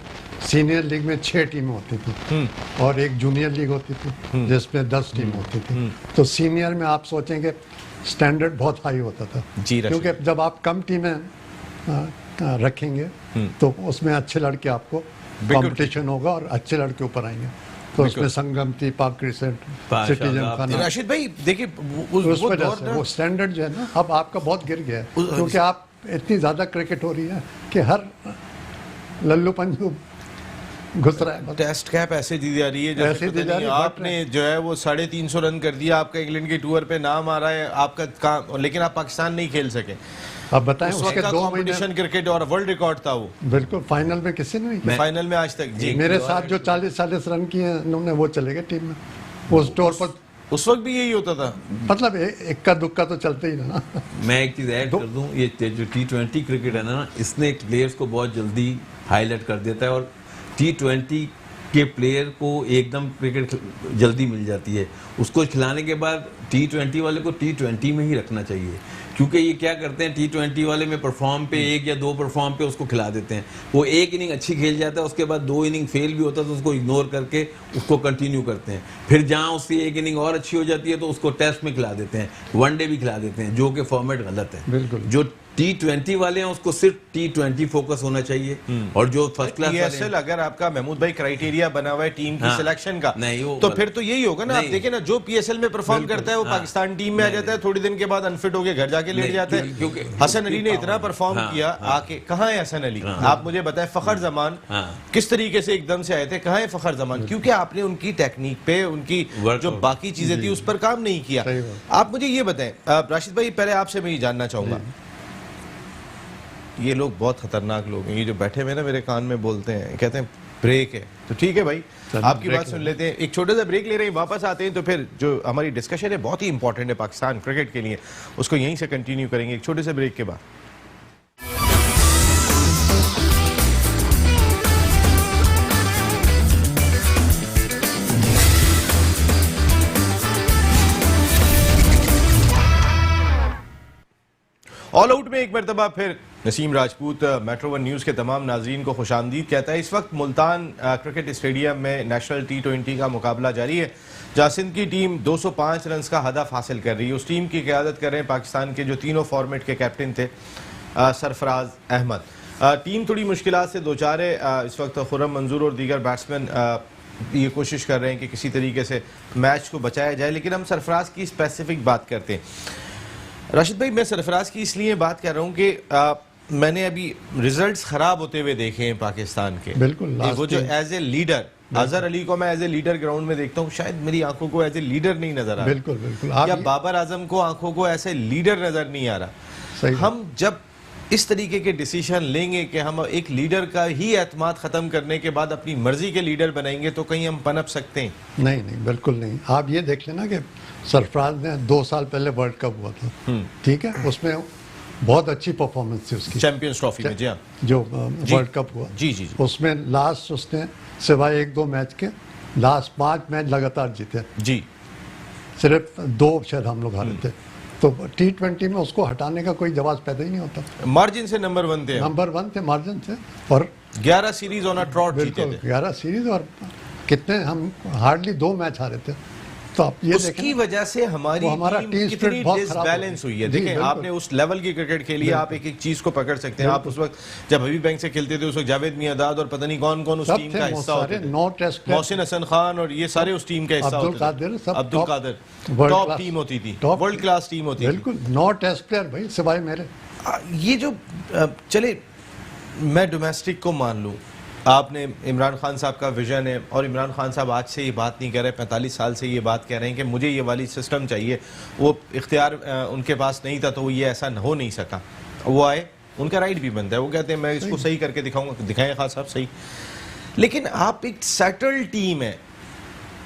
सीनियर लीग में 6 टीमें होती थी और एक जूनियर लीग होती थी जिसमें 10 टीम होती थी। तो सीनियर में आप सोचेंगे स्टैंडर्ड बहुत हाई होता था, क्योंकि जब आप कम टीमें रखेंगे तो उसमें अच्छे लड़के आपको कंपटीशन होगा और अच्छे लड़के ऊपर आएंगे। तो उसमें संगम थी, पाक क्रिसेंट, सिटीजन खाना। राशिद भाई देखिए उस वजह से वो स्टैंडर्ड जो है ना अब आपका बहुत गिर गया है, क्योंकि आप इतनी ज्यादा क्रिकेट हो रही है कि हर लल्लू पंजू घुस रहा है। टेस्ट कैप ऐसे दी जा रही है जैसे पता नहीं आपने जो है वो 350 रन कर दिया, आपका इंग्लैंड के टूर पे नाम आ रहा है आपका काम, लेकिन आप पाकिस्तान नहीं खेल सके। अब बताएं उसके 2 महीने क्रिकेट और वर्ल्ड रिकॉर्ड था वो, बिल्कुल फाइनल में किसी ने नहीं, फाइनल में आज तक जी मेरे साथ जो 40 रन किए उन्होंने वो चले गए टीम में उस टूर पर। उस वक्त भी यही होता था, मतलब इक्का दुक्का तो चलते ही ना। मैं एक चीज ऐड कर दूं, ये जो T20 क्रिकेट है ना, इसने प्लेयर्स को बहुत जल्दी हाईलाइट कर देता है, और T20 के प्लेयर को एकदम क्रिकेट जल्दी मिल जाती है, उसको खिलाने के बाद T20 वाले को T20 में ही रखना चाहिए, क्योंकि ये क्या करते हैं T20 वाले में परफॉर्म पे 1 या 2 परफॉर्म पे उसको खिला देते हैं, वो 1 इनिंग अच्छी खेल जाता है, उसके बाद 2 इनिंग फेल भी होता है तो उसको इग्नोर करके उसको कंटिन्यू करते हैं, फिर जहां उसकी 1 इनिंग और अच्छी हो जाती है तो उसको टेस्ट में खिला देते हैं, वनडे भी खिला देते हैं, जो कि फॉर्मेट गलत है। बिल्कुल। जो T20 वाले हैं उसको सिर्फ T20 फोकस होना चाहिए, और जो फर्स्ट क्लास PSL अगर आपका महमूद भाई क्राइटेरिया बना हुआ है टीम की सिलेक्शन का, तो फिर तो यही होगा ना। आप देखें ना, जो PSL में परफॉर्म करता है वो पाकिस्तान टीम में आ जाता है, थोड़ी दिन के बाद अनफिट होकर घर जाके लेट जाता है। क्योंकि हसन अली ने इतना परफॉर्म किया आके, कहाँ है हसन अली? आप मुझे बताएं, फखर जमान किस तरीके से एकदम से आए थे, कहाँ है फखर जमान? क्योंकि आपने उनकी टेक्निक पे, उनकी जो बाकी चीजें थी उस पर काम नहीं किया। आप मुझे ये बताएं राशिद भाई, पहले आपसे मैं ये जानना चाहूंगा, ये लोग बहुत खतरनाक लोग हैं, ये जो बैठे हुए ना मेरे कान में बोलते हैं, कहते हैं ब्रेक है, तो ठीक है भाई आपकी बात सुन लेते हैं, एक छोटा सा ब्रेक ले रहे हैं, वापस आते हैं तो फिर जो हमारी डिस्कशन है बहुत ही इंपॉर्टेंट है पाकिस्तान क्रिकेट के लिए, उसको यहीं से कंटिन्यू करेंगे एक छोटे से ब्रेक के बाद। ऑल आउट में एक मरतबा फिर नसीम राजपूत मेट्रो 1 न्यूज़ के तमाम नाजरीन को खुशामदीद कहता है। इस वक्त मुल्तान क्रिकेट स्टेडियम में नेशनल T20 का मुकाबला जारी है, जहाँ सिंध की टीम 205 रन का हदफ हासिल कर रही है। उस टीम की क़यादत कर रहे हैं पाकिस्तान के जो तीनों फॉर्मेट के कैप्टन थे, सरफराज अहमद। टीम थोड़ी मुश्किलात से दो चार है इस वक्त। खुर्रम मंजूर और दीगर बैट्समैन ये कोशिश कर रहे हैं कि किसी तरीके से मैच को बचाया जाए, लेकिन हम सरफराज की स्पेसिफिक बात करते हैं। राशिद भाई, मैं सरफराज की इसलिए बात कर रहा हूँ कि मैंने अभी रिजल्ट्स खराब होते हुए देखे हैं पाकिस्तान के। बिल्कुल, वो जो as a leader, Azhar Ali को मैं एज ए लीडर ग्राउंड में देखता हूँ, शायद मेरी आंखों को एज ए लीडर नहीं नजर आ रहा। बिल्कुल बिल्कुल। या बाबर आजम को आंखों को ऐसे लीडर नजर नहीं आ रहा। हम जब इस तरीके के डिसीजन लेंगे कि हम एक लीडर का ही एतमाद ख़त्म करने के बाद अपनी मर्जी के लीडर बनाएंगे तो कहीं हम पनप सकते हैं? नहीं नहीं, बिल्कुल नहीं। आप ये देख लेना कि सरफराज ने 2 साल पहले वर्ल्ड कप हुआ था, ठीक है, उसमें बहुत अच्छी परफॉर्मेंस थी उसकी, चैंपियंस ट्रॉफी में। जी हाँ, जो वर्ल्ड कप हुआ, जी जी जी उसमें लास्ट उसने सिवाय 1-2 मैच के लास्ट 5 मैच लगातार जीते, जी। सिर्फ 2 शायद हम लोग हारे थे। तो T20 में उसको हटाने का कोई जवाब पैदा ही नहीं होता। मार्जिन से नंबर 1 थे, नंबर 1 थे मार्जिन से, और 11 सीरीज ऑन अ ट्रॉट जीते बिल्कुल थे। 11 सीरीज, और कितने हम हार्डली 2 मैच हारे थे। तो आप ये उसकी देखें, वजह से हमारी वो हमारा टीम टीम कितनी स्पिरिट बहुत खराब हो डिसबैलेंस गई। हुई है। जी, देखें, बिल्कुल। आपने उस लेवल की क्रिकेट खेली है, आप एक एक चीज को पकड़ सकते हैं। आप उस वक्त जब हबीब बैंक से खेलते थे, उस वक्त जावेद मियांदाद और पता नहीं कौन कौन उस सब टीम थे, का वो हिस्सा होते सारे थे। 9 टेस्ट प्लेयर, मोहसिन हसन खान और ये सारे उस टीम का हिस्सा अब्दुल होते थे। कादिर, सब Abdul top- Qadir world top class- team होती थी, टॉप- वर्ल्ड क्लास टीम होती थी। बिल्कुल 9 टेस्ट प्लेयर भाई, सिवाय मेरे। ये जो चले, मैं डोमेस्टिक को मान लूँ, आपने इमरान खान साहब का विजन है, और इमरान खान साहब आज से ये बात नहीं कह रहे, 45 साल से ये बात कह रहे हैं कि मुझे ये वाली सिस्टम चाहिए। वो इख्तियार उनके पास नहीं था, तो वो ये ऐसा हो नहीं सका। वो आए, उनका राइट भी बनता है, वो कहते हैं मैं इसको सही करके दिखाऊंगा, दिखाएं खान साहब सही। लेकिन आप एक सेटल टीम है,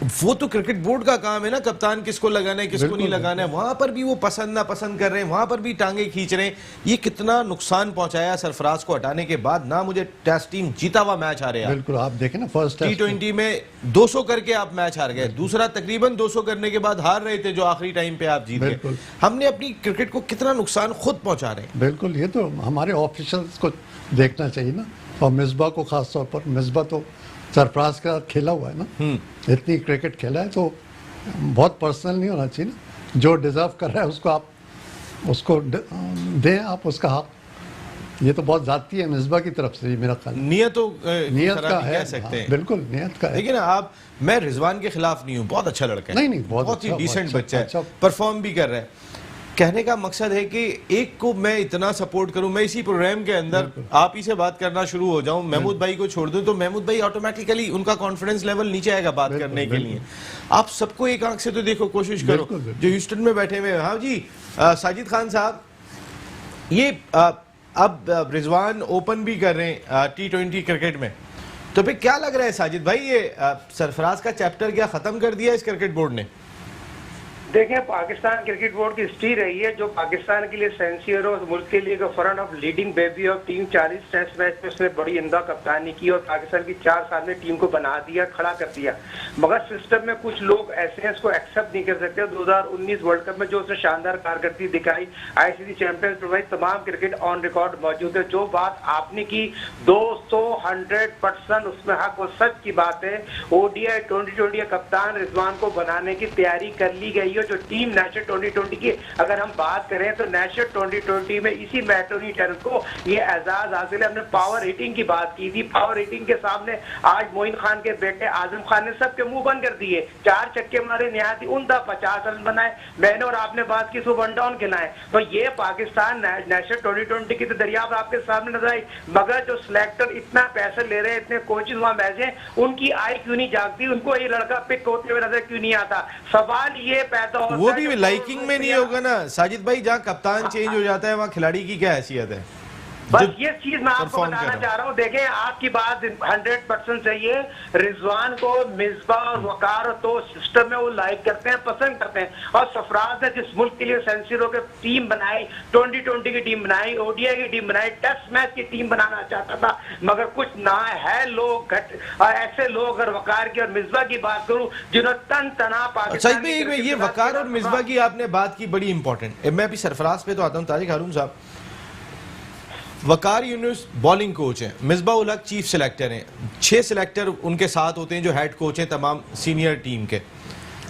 वो तो क्रिकेट बोर्ड का काम है ना, कप्तान किसको लगाना है किसको नहीं लगाना है। वहां पर भी वो पसंद ना पसंद कर रहे हैं, वहां पर भी टांगे खींच रहे हैं। ये कितना नुकसान पहुंचाया सरफराज को हटाने के बाद ना। मुझे टेस्ट टीम जीता हुआ मैच हारे, बिल्कुल आप देखें ना, फर्स्ट टेस्ट T20 में 200 करके आप मैच हार गए, दूसरा तकरीबन 200 करने के बाद हार रहे थे, जो आखिरी टाइम पे आप जीत गए। बिल्कुल। हमने अपनी क्रिकेट को कितना नुकसान खुद पहुंचा रहे हैं। बिल्कुल, ये तो हमारे ऑफिशियल्स को देखना चाहिए ना, और मिसबा को खास तौर पर। मिसबा तो सरफराज का खेला हुआ है ना, इतनी क्रिकेट खेला है, तो बहुत पर्सनल नहीं होना चाहिए ना। जो डिजर्व कर रहा है उसको आप उसको दें, आप उसका हक। ये तो बहुत जाती है मिसबा की तरफ से, ये मेरा ख्याल है। नियत तो नियत का है, कह सकते हैं। बिल्कुल नियत का है। देखिए ना आप, मैं रिजवान के खिलाफ नहीं हूँ, बहुत अच्छा लड़का है, नहीं, नहीं, बहुत ही अच्छा, डिसेंट बहुत बच्चा है, अच्छा। परफॉर्म भी कर रहा है। कहने का मकसद है कि एक को मैं इतना सपोर्ट करूं, मैं इसी प्रोग्राम के अंदर आप ही से बात करना शुरू हो जाऊं, महमूद भाई को छोड़ दूं, तो महमूद भाई ऑटोमेटिकली उनका कॉन्फिडेंस लेवल नीचे आएगा बात करने के लिए। आप सबको एक आंख से तो देखो, कोशिश करो। जो ह्यूस्टन में बैठे हुए, हाँ जी, साजिद खान साहब, ये अब रिजवान ओपन भी कर रहे हैं T20 क्रिकेट में, तो फिर क्या लग रहा है साजिद भाई, ये सरफराज का चैप्टर क्या खत्म कर दिया इस क्रिकेट बोर्ड ने? देखिए, पाकिस्तान क्रिकेट बोर्ड की हिस्ट्री रही है जो पाकिस्तान के लिए सेंसियर और मुल्क के लिए front of leading baby of team. 40 test match में उसने बड़ी इंदा कप्तानी की और पाकिस्तान की 4 साल में टीम को बना दिया, खड़ा कर दिया। मगर सिस्टम में कुछ लोग ऐसे हैं, इसको एक्सेप्ट नहीं कर सकते। 2019 वर्ल्ड कप में जो उसने शानदार कारकर्दगी दिखाई, ICC चैंपियंस ट्रॉफी, तमाम क्रिकेट ऑन रिकॉर्ड मौजूद है। जो बात आपने की 200% उसमें हक और सच की बात है। ODI 2020 कप्तान रिजवान को बनाने की तैयारी कर ली गई है। जो टीम नेशनल 2020 की अगर हम बात करें तो नेशनल 2020 में इसी मैटोनी टेनिस को ये एजाज हासिल है। हमने पावर हिटिंग की बात की थी, पावर हिटिंग के सामने आज मोइन खान के बेटे आजम खान ने सबके मुंह बंद कर दिए। 4 छक्के मारे, निहायत उम्दा 50 रन बनाए। मैंने और आपने बात की सो वन डाउन खिलाए। तो ये पाकिस्तान नेशनल 2020 की तो दरियाफ्त आपके सामने नजर आई। मगर जो सिलेक्टर इतना पैसे ले रहे हैं, इतने कोचेज वहां भेजे, उनकी आई क्यों नहीं जागती? उनको ये लड़का पिक होते हुए नजर क्यों नहीं आता? सवाल ये पैदा होता है, वो भी लाइकिंग में नहीं होगा ना साजिद भाई, जहाँ कप्तान चेंज हो जाता है वहाँ खिलाड़ी की क्या हैसियत है? बस ये चीज मैं आपको बताना चाह रहा हूँ। देखें, आपकी बात 100% सही है। रिजवान को मिसबा और वकार तो सिस्टम में वो लाइक करते हैं, पसंद करते हैं। और सरफराज ने जिस मुल्क के लिए सेंसियर होकर टीम बनाई, 2020 की टीम बनाई, ODI की टीम बनाई, टेस्ट मैच की टीम बनाना चाहता था, मगर कुछ ना है लोग ऐसे लोग। अगर वकार की और मिसबा की बात करूं, जिन्होंने तन तना पाकिस्तान ये वकार और मिसबा की आपने बात की, बड़ी इंपॉर्टेंट। मैं अभी सरफराज पे तो आता हूँ। तारिक हारून साहब, वकार यूनुस बॉलिंग कोच हैं, मिसबा उल हक चीफ सिलेक्टर हैं, 6 सिलेक्टर उनके साथ होते हैं जो हेड कोच हैं तमाम सीनियर टीम के।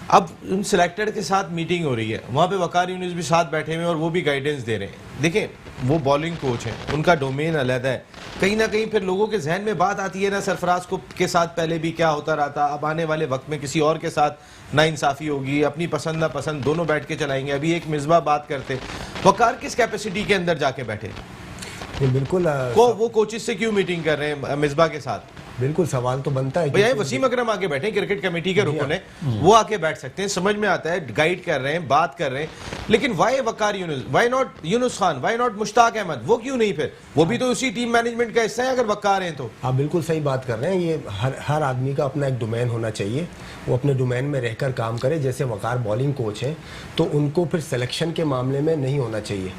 अब उन सिलेक्टर के साथ मीटिंग हो रही है, वहाँ पे वकार यूनुस भी साथ बैठे हुए हैं और वो भी गाइडेंस दे रहे हैं। देखें, वो बॉलिंग कोच हैं, उनका डोमेन अलग है। कहीं ना कहीं फिर लोगों के जहन में बात आती है ना, सरफराज को के साथ पहले भी क्या होता रहा था, अब आने वाले वक्त में किसी और के साथ नाइंसाफ़ी होगी, अपनी पसंद ना पसंद दोनों बैठ के चलाएंगे। अभी एक मिसबा बात करते, वकार किस कैपेसिटी के अंदर जाके बैठे बिल्कुल वो कोचेस से क्यों मीटिंग कर रहे हैं मिसबा के साथ? बिल्कुल सवाल तो बनता है। भैया वसीम अकरम आके बैठे क्रिकेट कमेटी के रुकन है, वो आके बैठ सकते हैं, समझ में आता है, गाइड कर रहे हैं, बात कर रहे हैं, लेकिन why Waqar Younis, why not Younis Khan, why not Mushtaq Ahmed, वो क्यों नहीं? फिर वो भी तो उसी टीम मैनेजमेंट का हिस्सा है अगर वकार हैं तो। आप बिल्कुल सही बात कर रहे हैं। ये हर आदमी का अपना एक डोमेन होना चाहिए, वो अपने डोमेन में रहकर काम करे। जैसे वकार बॉलिंग कोच हैं तो उनको फिर सिलेक्शन के मामले में नहीं होना चाहिए।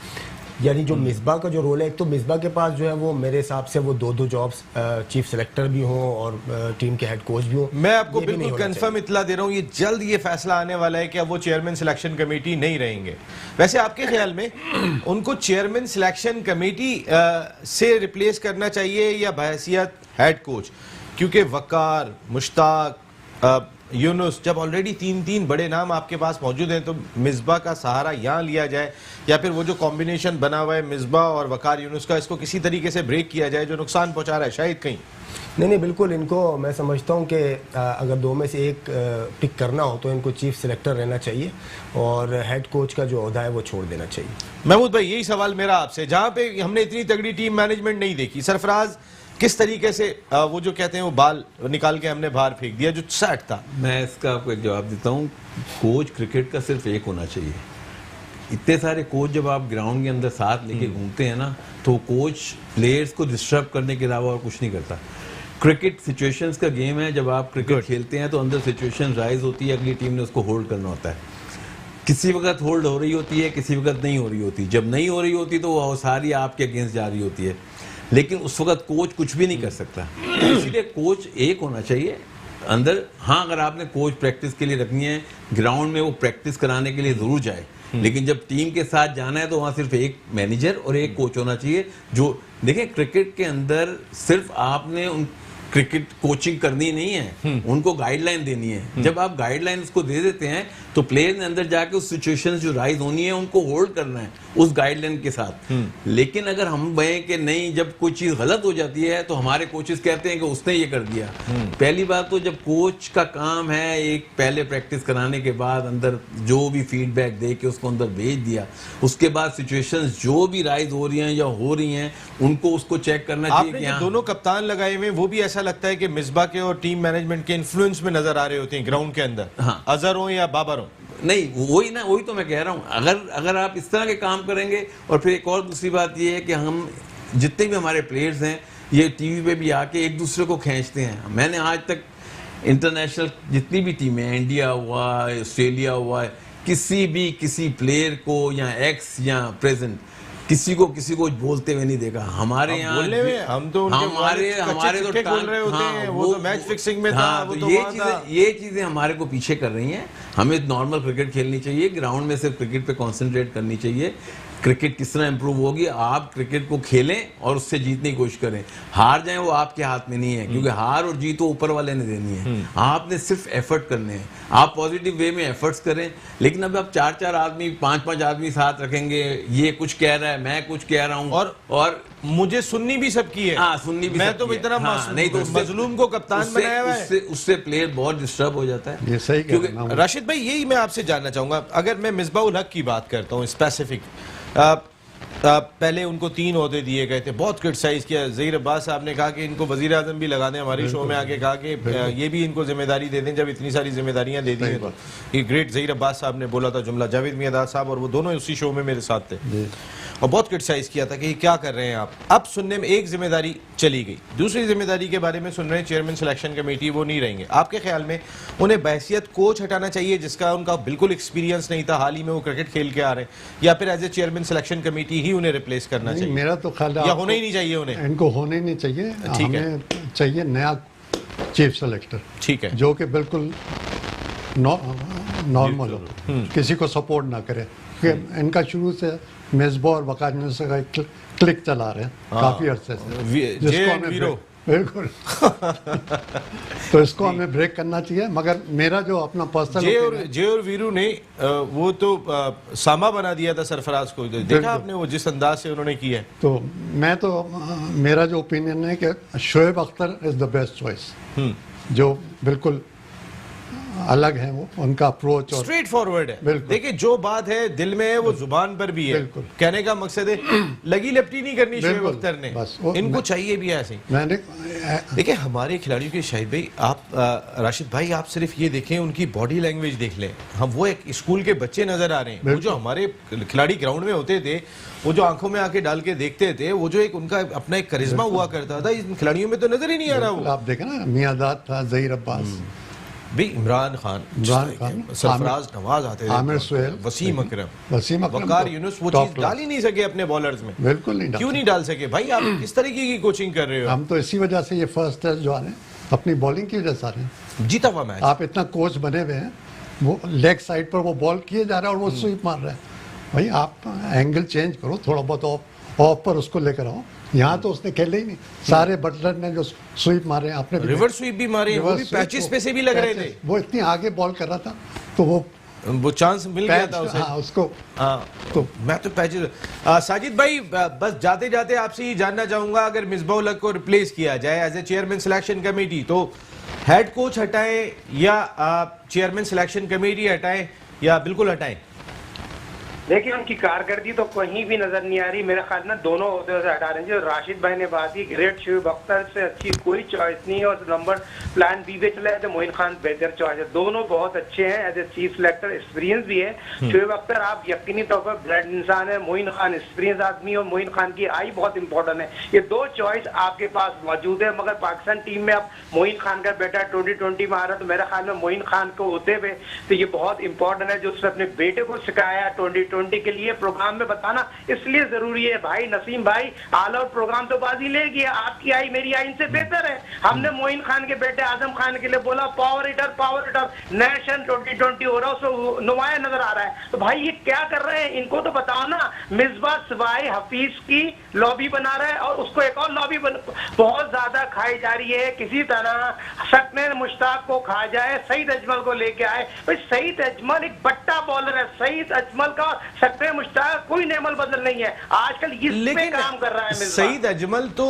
यानी जो मिसबा का जो रोल है, एक तो मिसबा के पास जो है वो मेरे हिसाब से वो दो जॉब्स, चीफ सेलेक्टर भी हों और टीम के हेड कोच भी हों। मैं आपको बिल्कुल कंफर्म इतला दे रहा हूँ, ये जल्द ये फैसला आने वाला है कि अब वो चेयरमैन सिलेक्शन कमेटी नहीं रहेंगे। वैसे आपके ख्याल में उनको चेयरमैन सिलेक्शन कमेटी से रिप्लेस करना चाहिए या बहैसियत हेड कोच? क्योंकि वकार, मुश्ताक, यूनुस, जब ऑलरेडी तीन बड़े नाम आपके पास मौजूद हैं तो मिसबा का सहारा यहाँ लिया जाए या फिर वो जो कॉम्बिनेशन बना हुआ है मिसबा और वकार यूनुस का, इसको किसी तरीके से ब्रेक किया जाए जो नुकसान पहुंचा रहा है शायद कहीं? नहीं, बिल्कुल इनको मैं समझता हूँ कि अगर दो में से एक पिक करना हो तो इनको चीफ सेलेक्टर रहना चाहिए और हेड कोच का जो ओहदा है वो छोड़ देना चाहिए। महमूद भाई, यही सवाल मेरा आपसे, जहाँ पे हमने इतनी तगड़ी टीम मैनेजमेंट नहीं देखी, सरफराज किस तरीके से वो जो कहते हैं वो बाल निकाल के हमने बाहर फेंक दिया जो सेट था। मैं इसका आपको एक जवाब देता हूँ। कोच क्रिकेट का सिर्फ एक होना चाहिए। इतने सारे कोच जब आप ग्राउंड के अंदर साथ लेके घूमते हैं ना, तो कोच प्लेयर्स को डिस्टर्ब करने के अलावा और कुछ नहीं करता। क्रिकेट सिचुएशंस का गेम है। जब आप क्रिकेट खेलते हैं तो अंदर सिचुएशन राइज होती है, अगली टीम ने उसको होल्ड करना होता है। किसी वक्त होल्ड हो रही होती है, किसी वक्त नहीं हो रही होती। जब नहीं हो रही होती तो वो सारी आपके अगेंस्ट जा रही होती है, लेकिन उस वक्त कोच कुछ भी नहीं कर सकता। इसलिए कोच एक होना चाहिए अंदर। हाँ, अगर आपने कोच प्रैक्टिस के लिए रखनी है, ग्राउंड में वो प्रैक्टिस कराने के लिए जरूर जाए, लेकिन जब टीम के साथ जाना है तो वहाँ सिर्फ एक मैनेजर और एक कोच होना चाहिए। जो देखें, क्रिकेट के अंदर सिर्फ आपने उन क्रिकेट कोचिंग करनी नहीं है, उनको गाइडलाइन देनी है। जब आप गाइडलाइन उसको दे देते हैं तो प्लेयर ने अंदर जाके उस सिचुएशन जो राइज होनी है उनको होल्ड करना है उस गाइडलाइन के साथ। लेकिन अगर हम कहें कि नहीं, जब कोई चीज गलत हो जाती है तो हमारे कोचेस कहते हैं कि उसने ये कर दिया। पहली बात तो जब कोच का काम है एक पहले प्रैक्टिस कराने के बाद अंदर जो भी फीडबैक दे के उसको अंदर भेज दिया, उसके बाद सिचुएशंस जो भी राइज हो रही हैं या हो रही हैं उनको उसको चेक करना चाहिए कि दोनों कप्तान लगाए हुए वो भी ऐसा लगता है कि मिसबा के और टीम मैनेजमेंट के इन्फ्लुएंस में नजर आ रहे होते हैं ग्राउंड के अंदर। हाँ। अजहर हो या बाबर हो। नहीं, वही तो मैं कह रहा हूँ। अगर आप इस तरह के काम करेंगे, और फिर एक और दूसरी बात ये है कि हम जितने भी हमारे प्लेयर्स हैं ये टीवी पे भी आके एक दूसरे को खींचते हैं। मैंने आज तक इंटरनेशनल जितनी भी टीमें, इंडिया हुआ, ऑस्ट्रेलिया हुआ, किसी प्लेयर को या एक्स या प्रेजेंट किसी को बोलते हुए नहीं देखा। हमारे यहाँ हम तो हमारे तो बोल रहे होते हैं, वो तो मैच फिक्सिंग में था। वो तो ये चीजें हमारे को पीछे कर रही हैं। हमें नॉर्मल क्रिकेट खेलनी चाहिए, ग्राउंड में सिर्फ क्रिकेट पे कंसंट्रेट करनी चाहिए। क्रिकेट किस तरह इंप्रूव होगी, आप क्रिकेट को खेलें और उससे जीतने की कोशिश करें। हार जाए वो आपके हाथ में नहीं है, क्योंकि हार और जीत वो ऊपर वाले ने देनी है। आपने सिर्फ एफर्ट करने हैं, आप पॉजिटिव वे में एफर्ट्स करें। लेकिन अब आप 4-4 आदमी 5-5 आदमी साथ रखेंगे, ये कुछ कह रहा है, मैं कुछ कह रहा हूँ, और मुझे सुननी भी सबकी है। हाँ, सुननी भी मैं तो इतना नहीं तो मजलूम को कप्तान बनाया हुआ है, उससे प्लेयर बहुत डिस्टर्ब हो जाता है। ये सही क्योंकि राशिद भाई, यही मैं आपसे जानना चाहूंगा। अगर मैं मिसबाउल हक की बात करता हूँ स्पेसिफिक, पहले उनको 3 ओहदे दिए गए थे, बहुत क्रिटिसाइज किया। ज़हीर अब्बास साहब ने कहा कि इनको वजीर आजम भी लगा दें, हमारे शो में आके कहा कि ये भी इनको जिम्मेदारी दे दें। जब इतनी सारी जिम्मेदारियां दे दी हैं तो ये ग्रेट ज़हीर अब्बास साहब ने बोला था जुमला, जावेद मियादाद साहब और वो दोनों उसी शो में मेरे साथ थे, और बहुत क्रिटिसाइज किया था कि ये क्या कर रहे हैं आप। अब सुनने में एक जिम्मेदारी चली गई, दूसरी जिम्मेदारी के बारे में सुन रहे हैं चेयरमैन सिलेक्शन कमेटी, वो नहीं रहेंगे। आपके ख्याल में उन्हें बहसियत कोच हटाना चाहिए जिसका उनका बिल्कुल एक्सपीरियंस नहीं था, हाल ही में वो क्रिकेट खेल के आ रहे हैं, या फिर as a chairman selection committee ही उन्हें रिप्लेस करना चाहिए? मेरा तो ख्याल है या होना ही नहीं चाहिए उन्हें? इनको होने नहीं चाहिए। हमें चाहिए नया चीफ सेलेक्टर, ठीक है, जो कि बिल्कुल नॉर्मल हो, किसी को सपोर्ट ना करे। इनका शुरू से मेजबा और वकार यूनुस का क्लिक चला रहे हैं काफी अरसे से, जिसको हमें बिल्कुल तो इसको हमें ब्रेक करना चाहिए। मगर मेरा जो अपना पर्सनल जे और वीरू ने वो तो सामा बना दिया था सरफराज को, देखा आपने वो जिस अंदाज से उन्होंने किया है। तो मैं तो मेरा जो ओपिनियन है कि Shoaib Akhtar is the best choice, जो बिल्कुल अलग हैं, वो उनका अप्रोच और स्ट्रेट फॉरवर्ड है। बिल्कुल। देखिए जो बात है दिल में है वो जुबान पर भी है। बिल्कुल। कहने का मकसद है लगी लपटी नहीं करनी शोएब बिल्कुल। अख्तर ने, बस इनको चाहिए भी ऐसे ही। मैंने देखिए हमारे खिलाड़ियों के शाहिद भाई, आप राशिद भाई, आप सिर्फ ये देखें उनकी बॉडी लैंग्वेज देख लें। हम वो एक स्कूल के बच्चे नजर आ रहे हैं। वो जो हमारे खिलाड़ी ग्राउंड में होते थे, वो जो आंखों में आके डाल के देखते थे, वो जो एक उनका अपना एक करिश्मा हुआ करता था, इन खिलाड़ियों में तो नजर ही नहीं आ रहा वो। आप देखें ना, मियादाद था, जहीर अब्बास, भाई इमरान खान, सरफराज नवाज आते थे, आमिर सुहेल, वसीम अकरम, वकार वकार यूनुस, वो चीज डाल ही नहीं सके अपने बॉलर्स में। बिल्कुल नहीं क्यों नहीं डाल सके भाई? आप किस तरीके की कोचिंग कर रहे हो? हम तो इसी वजह से ये फर्स्ट टेस्ट जो आ रहे हैं अपनी बॉलिंग की वजह से आ रहे हैं। जीता हुआ मैच। आप इतना कोच बने हुए हैं, वो लेग साइड पर वो बॉल किए जा रहा है और वो स्वीप मार रहा है। भाई आप एंगल चेंज करो थोड़ा बहुत, ऑफ पर उसको लेकर आओ। यहाँ तो उसने खेले ही नहीं, सारे बटलर ने जो स्वीप मारे, आपने रिवर्स स्वीप भी मारे, वो भी पैचेस पे से भी लग रहे थे। वो इतनी आगे बॉल कर रहा था तो वो चांस मिल गया था उसे। हाँ, उसको तो मैं तो पैचेस। साजिद भाई, बस जाते जाते आपसे ये जानना चाहूंगा, अगर मिसबाह उल हक को रिप्लेस किया जाए as a chairman selection committee, तो हेड कोच हटाएं या चेयरमैन सिलेक्शन कमेटी हटाएं या बिल्कुल हटाएं? देखिए उनकी कारकर्दगी तो कहीं भी नजर नहीं आ रही। मेरे ख्याल में दोनों होते से हटा रहे हैं। जो राशिद भाई ने बात की, ग्रेट शोएब अख्तर से अच्छी कोई चॉइस नहीं है, और नंबर प्लान बी पे चला है तो मोइन खान बेहतर चॉइस है। दोनों बहुत अच्छे हैं, as a chief selector experience भी है। शोएब अख्तर आप यकीनी तौर पर ब्लड इंसान है, मोइन खान एक्सपीरियंस आदमी, और मोइन खान की आई बहुत इंपॉर्टेंट है। ये दो चॉइस आपके पास मौजूद है, मगर पाकिस्तान टीम में अब मोइन खान का बेटा 2020 में आ रहा है, तो मेरे ख्याल में मोइन खान को होते हुए तो ये बहुत इंपॉर्टेंट है। जो उसने अपने बेटे को सिखाया 2020 के लिए प्रोग्राम में बताना इसलिए जरूरी है। भाई नसीम भाई, ऑल आउट प्रोग्राम तो बाजी ले गया, आपकी आई मेरी आई इनसे बेहतर है। हमने मोइन खान के बेटे आजम खान के लिए बोला पावर हिटर नेशन 2020 हो रहा है, उसको नुमाया नजर आ रहा है। तो भाई ये क्या कर रहे हैं, इनको तो बताओ ना। मिसबाह सिवाय हफीज की लॉबी बना रहा है, और उसको एक और लॉबी बहुत ज्यादा खाई जा रही है। किसी तरह सकने मुश्ताक को खा जाए, सईद अजमल को लेके आए। भाई सईद अजमल एक बट्टा बॉलर है। सईद अजमल का सकने मुश्ताक कोई नेमल बदल नहीं है, आजकल इस पे काम कर रहा है मिसबाह। सईद अजमल तो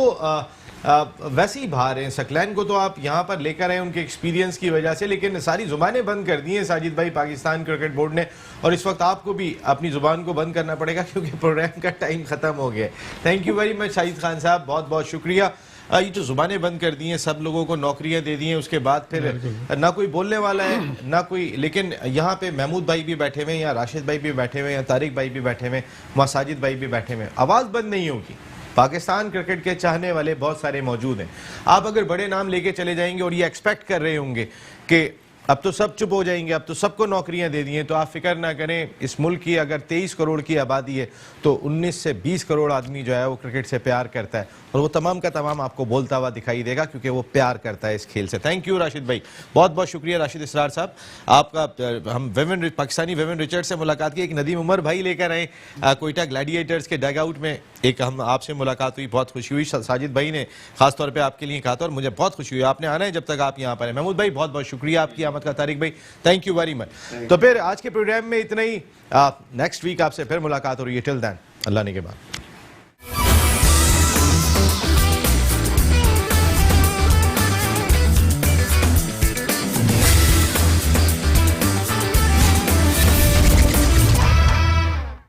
वैसे ही बाहर हैं। सकलैन को तो आप यहाँ पर लेकर आए उनके एक्सपीरियंस की वजह से, लेकिन सारी जुबानें बंद कर दी हैं साजिद भाई पाकिस्तान क्रिकेट बोर्ड ने, और इस वक्त आपको भी अपनी जुबान को बंद करना पड़ेगा क्योंकि प्रोग्राम का टाइम खत्म हो गया है। Thank you very much Shahid Khan साहब, बहुत बहुत शुक्रिया। ये जो जुबानें बंद कर दी हैं, सब लोगों को नौकरियां दे दी हैं, उसके बाद फिर ना कोई बोलने वाला है ना कोई। लेकिन यहाँ पे महमूद भाई भी बैठे हुए हैं, या राशिद भाई भी बैठे हुए हैं, या तारिक भाई भी बैठे हुए हैं, वहाँ साजिद भाई भी बैठे हुए हैं। आवाज़ बंद नहीं होगी। पाकिस्तान क्रिकेट के चाहने वाले बहुत सारे मौजूद हैं। आप अगर बड़े नाम लेके चले जाएंगे और ये एक्सपेक्ट कर रहे होंगे कि अब तो सब चुप हो जाएंगे, अब तो सबको नौकरियां दे दी हैं, तो आप फिक्र ना करें। इस मुल्क की अगर 23 करोड़ की आबादी है तो 19 से 20 करोड़ आदमी जो है वो क्रिकेट से प्यार करता है, और वो तमाम का तमाम आपको बोलता हुआ दिखाई देगा क्योंकि वो प्यार करता है इस खेल से। थैंक यू राशिद भाई, बहुत बहुत शुक्रिया राशिद इसरार साहब आपका। हम पाकिस्तानी विविन रिचर्ड से मुलाकात की, एक नदीम उमर भाई लेकर आए कोयटा ग्लैडिएटर्स के डग आउट में, एक हम आपसे मुलाकात हुई, बहुत खुशी हुई। साजिद भाई ने खासतौर पर आपके लिए कहा था और मुझे बहुत खुशी हुई। आपने आना है जब तक आप यहाँ पर हैं। महमूद भाई बहुत बहुत शुक्रिया आपकी आमद का। तारिक भाई थैंक यू वेरी मच। तो फिर आज के प्रोग्राम में इतना ही। नेक्स्ट वीक आपसे फिर मुलाकात हो रही है। टिल देन अल्लाह ने के बाद।